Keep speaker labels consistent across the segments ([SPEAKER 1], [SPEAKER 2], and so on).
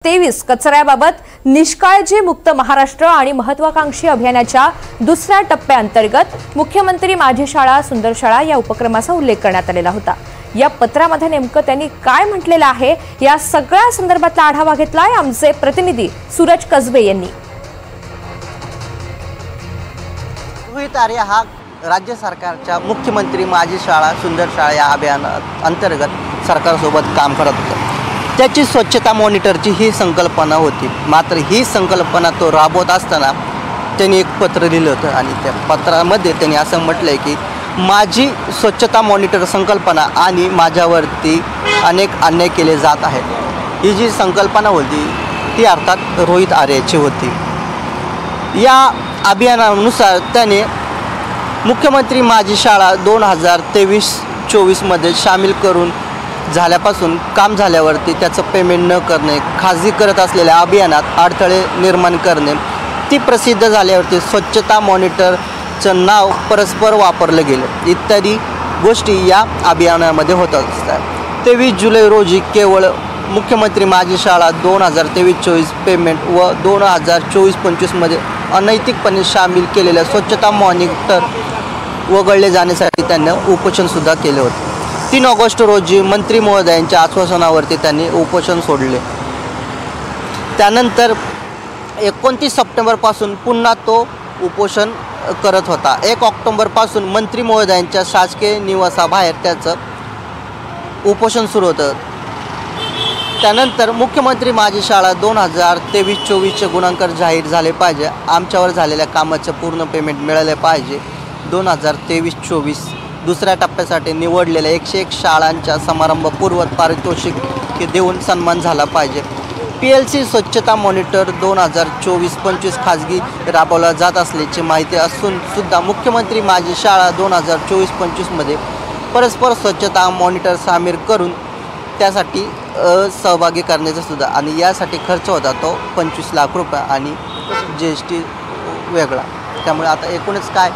[SPEAKER 1] 23 कचऱ्याबाबत निष्काळजी मुक्त महाराष्ट्र आणि महत्त्वाकांक्षी अभियानाच्या दुसऱ्या टप्प्याअंतर्गत मुख्यमंत्री माझी शाळा सुंदर शाळा या उपक्रमाचा उल्लेख करण्यात आलेला होता। या पत्रामध्ये नेमकं त्यांनी काय म्हटलेलं आहे या सगळ्या संदर्भातला आढावा घेतलाय आमचे प्रतिनिधी सूरज कसबे यांनी।
[SPEAKER 2] रोहित आर्य हा राज्य सरकारच्या मुख्यमंत्री माझी शाळा सुंदर शाळा या अभियानाअंतर्गत सरकारसोबत काम करत होता। त्याची स्वच्छता मॉनिटरची ही संकल्पना होती। मात्र ही संकल्पना तो राबवत असताना त्यांनी एक पत्र लिहिलं होतं आणि त्या पत्रामध्ये त्यांनी असं म्हटलंय की माझी स्वच्छता मॉनिटर संकल्पना आणि माझ्यावरती अनेक अन्याय केले जात आहेत। ही जी संकल्पना होती ती अर्थात रोहित आर्यची होती। या अभियानानुसार त्याने मुख्यमंत्री माझी शाळा 2023-24 मध्ये सामील करून झाल्यापासून काम झाल्यावरती त्याचं पेमेंट न करणे, खाजगी करत असलेल्या अभियानात अडथळे निर्माण करणे, ती प्रसिद्ध झाल्यावरती स्वच्छता मॉनिटरचं नाव परस्पर वापरलं गेलं इत्यादी गोष्टी या अभियानामध्ये होत असतात। 23 जुलै रोजी केवळ मुख्यमंत्री माझी शाळा 2023-24 पेमेंट व 2024-25 मध्ये अनैतिकपणे सामील केलेल्या स्वच्छता मॉनिटर वगळले जाण्यासाठी त्यांनी उपोषणसुद्धा केले होते। 3 ऑगस्ट रोजी मंत्री महोदयांच्या आश्वासनावरती त्यांनी उपोषण सोडले। त्यानंतर 29 सप्टेंबरपासून पुन्हा तो उपोषण करत होता। 1 ऑक्टोबरपासून मंत्री महोदयांच्या शासकीय निवासाबाहेर त्याचं उपोषण सुरू होतं। त्यानंतर मुख्यमंत्री माझी शाळा 2023-24चे गुणांकन जाहीर झाले पाहिजे, आमच्यावर झालेल्या कामाचं पूर्ण पेमेंट मिळाले पाहिजे। 2023-24 दुसऱ्या टप्प्यासाठी निवडलेल्या 101 शाळांच्या समारंभपूर्व पारितोषिक देऊन सन्मान झाला पाहिजे। PLC स्वच्छता मॉनिटर 2024-25 खाजगी राबवला जात असल्याची माहिती असून सुद्धा मुख्यमंत्री माझी शाळा 2024-25 मध्ये परस्पर स्वच्छता मॉनिटर सामील करून त्यासाठी सहभागी करण्याचा सुद्धा आणि यासाठी खर्च होता तो 25 लाख रुपये आणि GST वेगळा। त्यामुळे आता एकूणच काय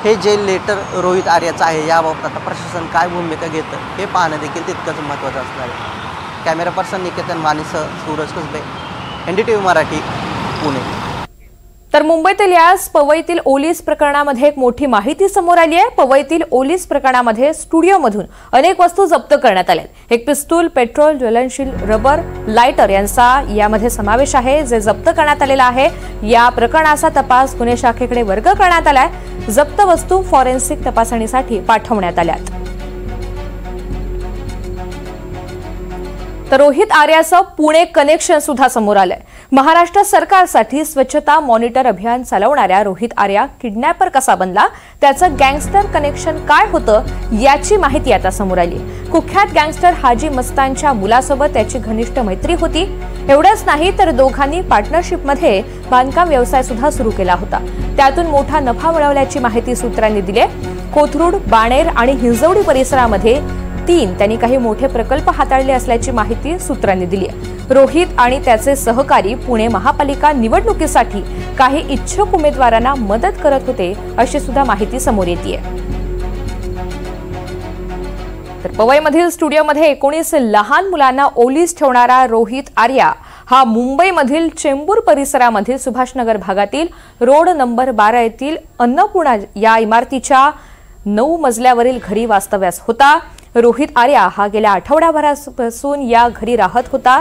[SPEAKER 2] हे जे लेटर रोहित आर्याचं आहे याबाबत आता प्रशासन काय भूमिका घेतं हे पाहणं देखील तितकंच महत्त्वाचं असणार आहे। कॅमेरा पर्सन निकेतन मानेसह सूरज कसबे, NDTV मराठी, पुणे।
[SPEAKER 1] तर मुंबईतील याच पवईतील ओलीस प्रकरणामध्ये एक मोठी माहिती समोर आली आहे। पवईतील ओलीस प्रकरणामध्ये स्टुडिओमधून अनेक वस्तू जप्त करण्यात आल्यात। एक पिस्तूल, पेट्रोल, ज्वलनशील रबर, लायटर यांचा यामध्ये समावेश आहे जे जप्त करण्यात आलेला आहे। या प्रकरणाचा तपास गुन्हे शाखेकडे वर्ग करण्यात आलाय। जप्त वस्तू फॉरेन्सिक तपासणीसाठी पाठवण्यात आल्यात। तर रोहित आर्याचं पुणे कनेक्शन सुद्धा समोर आलंय। महाराष्ट्र सरकारसाठी स्वच्छता मॉनिटर अभियान चालवणाऱ्या रोहित आर्या किडनॅपर कसा बनला, त्याचं गँगस्टर कनेक्शन काय होतं याची माहिती आता समोर आली। कुख्यात गँगस्टर हाजी मस्तानच्या मुलासोबत त्याची घनिष्ठ मैत्री होती। एवढंच नाही तर दोघांनी पार्टनरशिपमध्ये बांधकाम व्यवसाय सुद्धा सुरू केला होता। त्यातून मोठा नफा मिळवल्याची माहिती सूत्रांनी दिली। कोथरूड, बाणेर आणि हिंजवडी परिसरामध्ये त्यांनी काही मोठे प्रकल्प हाताळले असल्याची माहिती सूत्रांनी दिली आहे। रोहित आणि त्याचे सहकारी पुणे महापालिका निवडणुकीसाठी काही इच्छुक उमेदवारांना मदत करत होते अशी सुद्धा माहिती समोर येते। तर पवईमधील स्टुडिओमध्ये 19 लहान मुलांना ओलीस ठेवणारा रोहित आर्या हा मुंबईमधील चेंबूर परिसरामधील सुभाषनगर भागातील रोड नंबर 12 येथील अन्नपूर्णा या इमारतीच्या 9 मजल्यावरील घरी वास्तव्यास होता। रोहित आर्या हा गेल्या आठवड्याभरापासून या घरी राहत होता।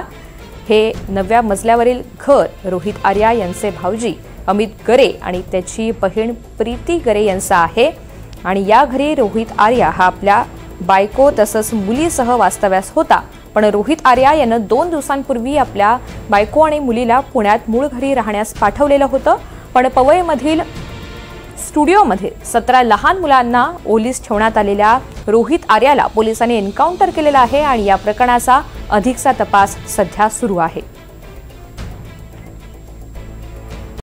[SPEAKER 1] हे 9व्या मजल्यावरील घर रोहित आर्या यांचे भाऊजी अमित गरे आणि त्याची बहीण प्रीती गरे यांचा आहे आणि या घरी रोहित आर्या हा आपल्या बायको तसंच मुलीसह वास्तव्यास होता। पण रोहित आर्या यानं 2 दिवसांपूर्वी आपल्या बायको आणि मुलीला पुण्यात मूळ घरी राहण्यास पाठवलेलं होतं। पण पवईमधील स्टुडिओमध्ये 17 लहान मुलांना ओलीस ठेवण्यात आलेल्या रोहित आर्याला पोलिसांनी एन्काउंटर केलेला आहे आणि या प्रकरणाचा अधिकचा तपास सध्या सुरू आहे।